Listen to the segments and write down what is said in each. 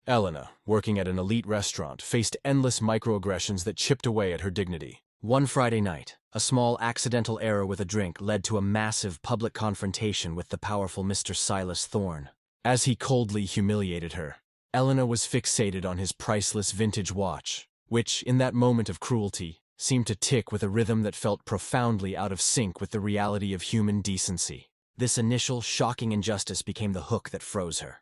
Elena, working at an elite restaurant, faced endless microaggressions that chipped away at her dignity. One Friday night, a small accidental error with a drink led to a massive public confrontation with the powerful Mr. Silas Thorne. As he coldly humiliated her, Elena was fixated on his priceless vintage watch, which, in that moment of cruelty, seemed to tick with a rhythm that felt profoundly out of sync with the reality of human decency. This initial, shocking injustice became the hook that froze her.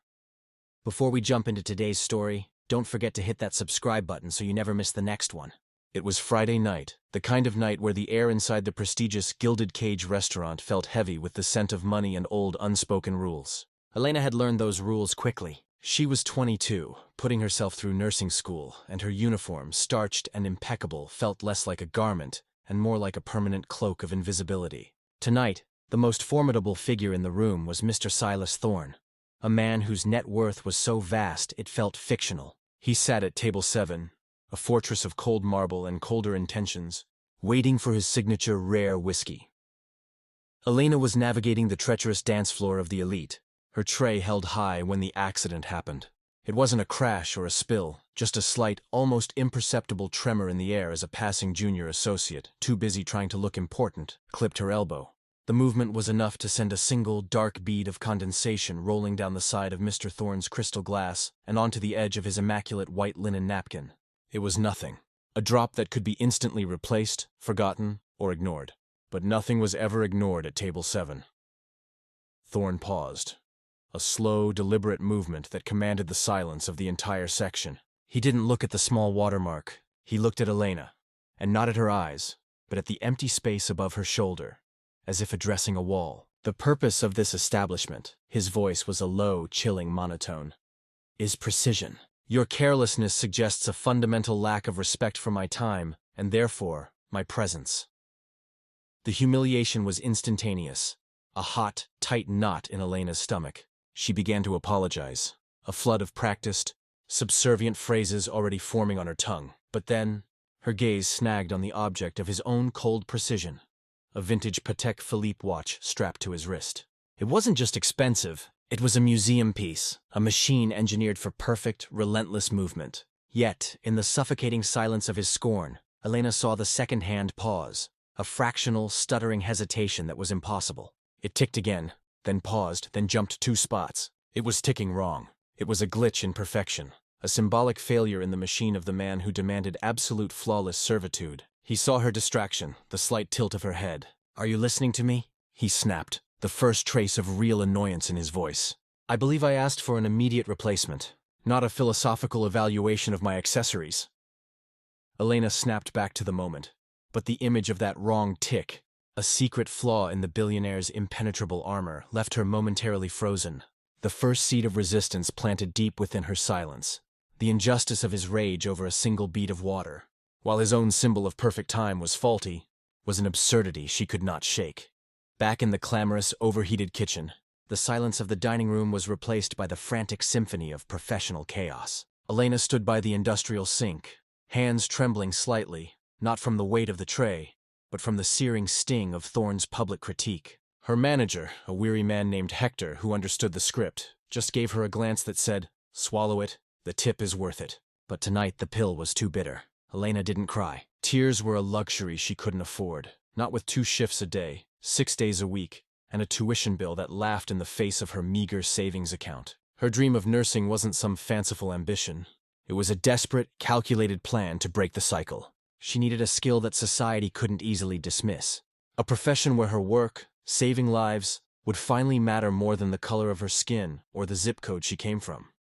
Before we jump into today's story, don't forget to hit that subscribe button so you never miss the next one. It was Friday night, the kind of night where the air inside the prestigious Gilded Cage restaurant felt heavy with the scent of money and old unspoken rules. Elena had learned those rules quickly. She was 22, putting herself through nursing school, and her uniform, starched and impeccable, felt less like a garment and more like a permanent cloak of invisibility. Tonight, the most formidable figure in the room was Mr. Silas Thorne, a man whose net worth was so vast it felt fictional. He sat at table 7, a fortress of cold marble and colder intentions, waiting for his signature rare whiskey. Elena was navigating the treacherous dance floor of the elite, her tray held high when the accident happened. It wasn't a crash or a spill, just a slight, almost imperceptible tremor in the air as a passing junior associate, too busy trying to look important, clipped her elbow. The movement was enough to send a single, dark bead of condensation rolling down the side of Mr. Thorne's crystal glass and onto the edge of his immaculate white linen napkin. It was nothing. A drop that could be instantly replaced, forgotten, or ignored. But nothing was ever ignored at table 7. Thorne paused. A slow, deliberate movement that commanded the silence of the entire section. He didn't look at the small watermark. He looked at Elena, and not at her eyes, but at the empty space above her shoulder, as if addressing a wall. The purpose of this establishment, his voice was a low, chilling monotone, is precision. Your carelessness suggests a fundamental lack of respect for my time, and therefore, my presence. The humiliation was instantaneous, a hot, tight knot in Elena's stomach. She began to apologize, a flood of practiced, subservient phrases already forming on her tongue. But then, her gaze snagged on the object of his own cold precision, a vintage Patek Philippe watch strapped to his wrist. It wasn't just expensive, it was a museum piece, a machine engineered for perfect, relentless movement. Yet, in the suffocating silence of his scorn, Elena saw the second-hand pause, a fractional, stuttering hesitation that was impossible. It ticked again, then paused, then jumped 2 spots. It was ticking wrong. It was a glitch in perfection, a symbolic failure in the machine of the man who demanded absolute flawless servitude. He saw her distraction, the slight tilt of her head. "Are you listening to me?" he snapped, the first trace of real annoyance in his voice. "I believe I asked for an immediate replacement, not a philosophical evaluation of my accessories." Elena snapped back to the moment, but the image of that wrong tick, a secret flaw in the billionaire's impenetrable armor, left her momentarily frozen. The first seed of resistance planted deep within her silence, the injustice of his rage over a single bead of water, while his own symbol of perfect time was faulty, was an absurdity she could not shake. Back in the clamorous, overheated kitchen, the silence of the dining room was replaced by the frantic symphony of professional chaos. Elena stood by the industrial sink, hands trembling slightly, not from the weight of the tray, but from the searing sting of Thorne's public critique. Her manager, a weary man named Hector who understood the script, just gave her a glance that said, "Swallow it, the tip is worth it." But tonight the pill was too bitter. Elena didn't cry. Tears were a luxury she couldn't afford, not with 2 shifts a day, 6 days a week, and a tuition bill that laughed in the face of her meager savings account. Her dream of nursing wasn't some fanciful ambition. It was a desperate, calculated plan to break the cycle. She needed a skill that society couldn't easily dismiss. A profession where her work, saving lives, would finally matter more than the color of her skin or the zip code she came from.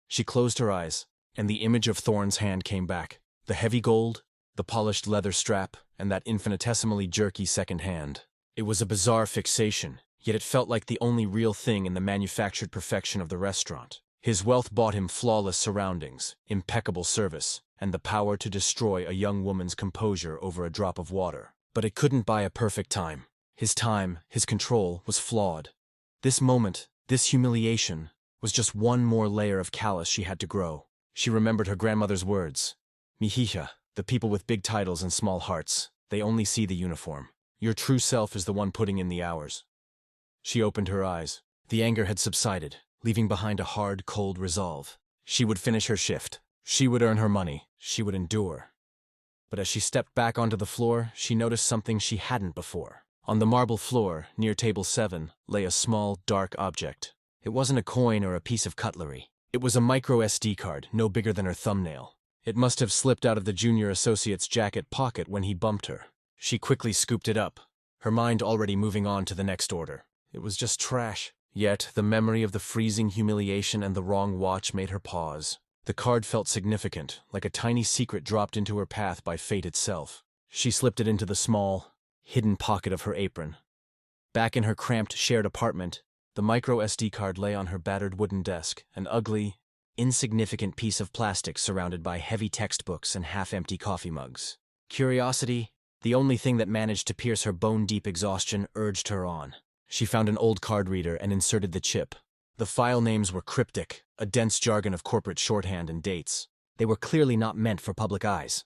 She closed her eyes, and the image of Thorne's hand came back. The heavy gold, the polished leather strap, and that infinitesimally jerky second hand. It was a bizarre fixation, yet it felt like the only real thing in the manufactured perfection of the restaurant. His wealth bought him flawless surroundings, impeccable service, and the power to destroy a young woman's composure over a drop of water. But it couldn't buy a perfect time. His time, his control, was flawed. This moment, this humiliation, was just one more layer of callous she had to grow. She remembered her grandmother's words. "Mijija, the people with big titles and small hearts, they only see the uniform. Your true self is the one putting in the hours." She opened her eyes. The anger had subsided, leaving behind a hard, cold resolve. She would finish her shift. She would earn her money. She would endure. But as she stepped back onto the floor, she noticed something she hadn't before. On the marble floor, near table 7, lay a small, dark object. It wasn't a coin or a piece of cutlery. It was a micro SD card, no bigger than her thumbnail. It must have slipped out of the junior associate's jacket pocket when he bumped her. She quickly scooped it up, her mind already moving on to the next order. It was just trash. Yet, the memory of the freezing humiliation and the wrong watch made her pause. The card felt significant, like a tiny secret dropped into her path by fate itself. She slipped it into the small, hidden pocket of her apron. Back in her cramped, shared apartment, the micro SD card lay on her battered wooden desk, an ugly, insignificant piece of plastic surrounded by heavy textbooks and half-empty coffee mugs. Curiosity, the only thing that managed to pierce her bone-deep exhaustion, urged her on. She found an old card reader and inserted the chip. The file names were cryptic, a dense jargon of corporate shorthand and dates. They were clearly not meant for public eyes.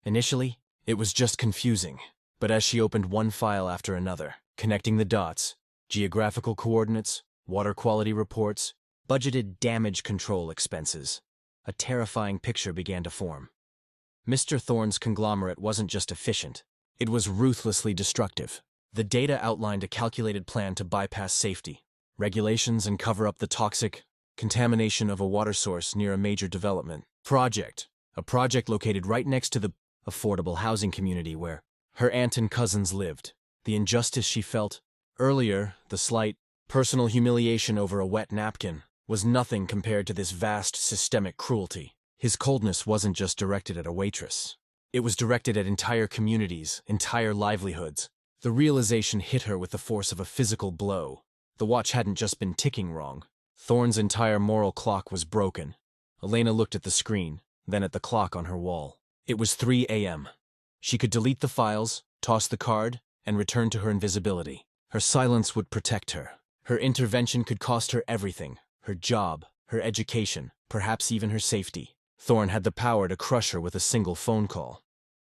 Initially, it was just confusing, but as she opened one file after another, connecting the dots, geographical coordinates, water quality reports, budgeted damage control expenses, a terrifying picture began to form. Mr. Thorne's conglomerate wasn't just efficient, it was ruthlessly destructive. The data outlined a calculated plan to bypass safety, regulations, and cover up the toxic contamination of a water source near a major development project, a project located right next to the affordable housing community where her aunt and cousins lived. The injustice she felt earlier, the slight personal humiliation over a wet napkin, was nothing compared to this vast systemic cruelty. His coldness wasn't just directed at a waitress. It was directed at entire communities, entire livelihoods. The realization hit her with the force of a physical blow. The watch hadn't just been ticking wrong. Thorne's entire moral clock was broken. Elena looked at the screen, then at the clock on her wall. It was 3 a.m. She could delete the files, toss the card, and return to her invisibility. Her silence would protect her. Her intervention could cost her everything: her job, her education, perhaps even her safety. Thorne had the power to crush her with a single phone call.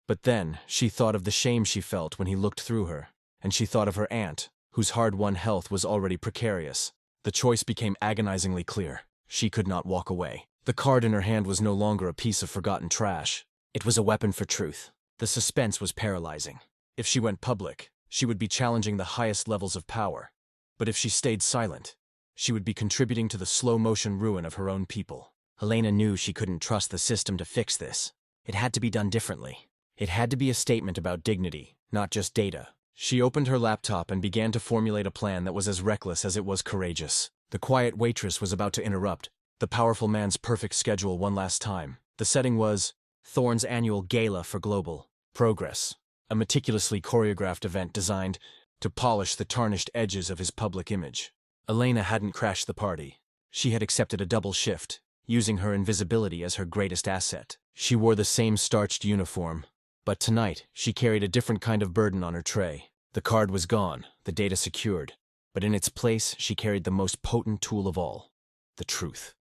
But then, she thought of the shame she felt when he looked through her, and she thought of her aunt, whose hard-won health was already precarious. The choice became agonizingly clear. She could not walk away. The card in her hand was no longer a piece of forgotten trash. It was a weapon for truth. The suspense was paralyzing. If she went public, she would be challenging the highest levels of power. But if she stayed silent, she would be contributing to the slow-motion ruin of her own people. Elena knew she couldn't trust the system to fix this. It had to be done differently. It had to be a statement about dignity, not just data. She opened her laptop and began to formulate a plan that was as reckless as it was courageous. The quiet waitress was about to interrupt the powerful man's perfect schedule one last time. The setting was Thorne's annual gala for global progress, a meticulously choreographed event designed to polish the tarnished edges of his public image. Elena hadn't crashed the party. She had accepted a double shift, using her invisibility as her greatest asset. She wore the same starched uniform, but tonight she carried a different kind of burden on her tray. The card was gone, the data secured, but in its place she carried the most potent tool of all: the truth.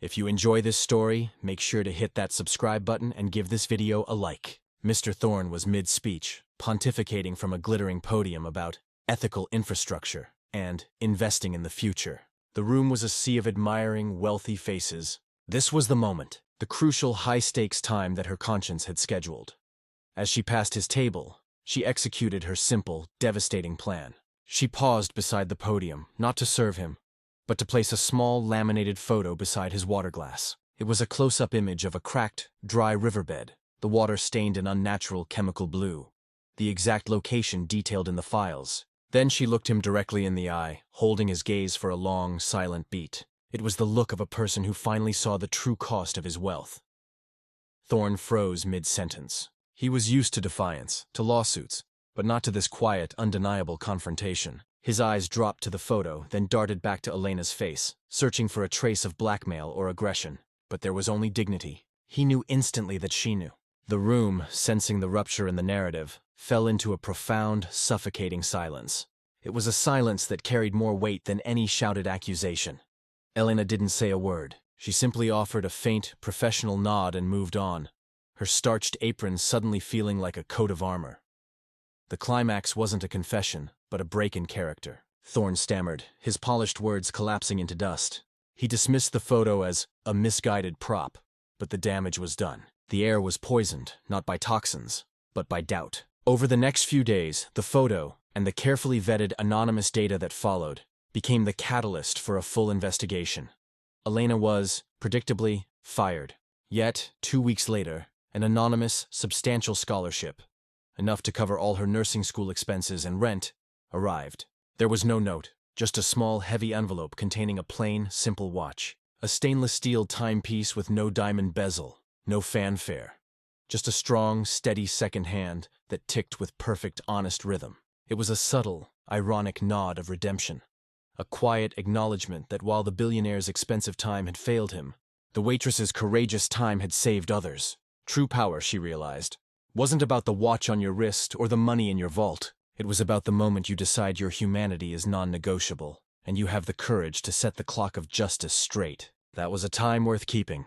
If you enjoy this story, make sure to hit that subscribe button and give this video a like. Mr. Thorne was mid-speech, pontificating from a glittering podium about ethical infrastructure and investing in the future. The room was a sea of admiring, wealthy faces. This was the moment, the crucial high-stakes time that her conscience had scheduled. As she passed his table, she executed her simple, devastating plan. She paused beside the podium, not to serve him, but to place a small, laminated photo beside his water glass. It was a close-up image of a cracked, dry riverbed, the water stained an unnatural chemical blue, the exact location detailed in the files. Then she looked him directly in the eye, holding his gaze for a long, silent beat. It was the look of a person who finally saw the true cost of his wealth. Thorne froze mid-sentence. He was used to defiance, to lawsuits, but not to this quiet, undeniable confrontation. His eyes dropped to the photo, then darted back to Elena's face, searching for a trace of blackmail or aggression. But there was only dignity. He knew instantly that she knew. The room, sensing the rupture in the narrative, fell into a profound, suffocating silence. It was a silence that carried more weight than any shouted accusation. Elena didn't say a word. She simply offered a faint, professional nod and moved on, her starched apron suddenly feeling like a coat of armor. The climax wasn't a confession, but a break in character. Thorne stammered, his polished words collapsing into dust. He dismissed the photo as a misguided prop, but the damage was done. The air was poisoned, not by toxins, but by doubt. Over the next few days, the photo, and the carefully vetted anonymous data that followed, became the catalyst for a full investigation. Elena was, predictably, fired. Yet, 2 weeks later, an anonymous, substantial scholarship, enough to cover all her nursing school expenses and rent, arrived. There was no note, just a small, heavy envelope containing a plain, simple watch. A stainless steel timepiece with no diamond bezel, no fanfare. Just a strong, steady second hand that ticked with perfect, honest rhythm. It was a subtle, ironic nod of redemption. A quiet acknowledgement that while the billionaire's expensive time had failed him, the waitress's courageous time had saved others. True power, she realized, wasn't about the watch on your wrist or the money in your vault. It was about the moment you decide your humanity is non-negotiable, and you have the courage to set the clock of justice straight. That was a time worth keeping.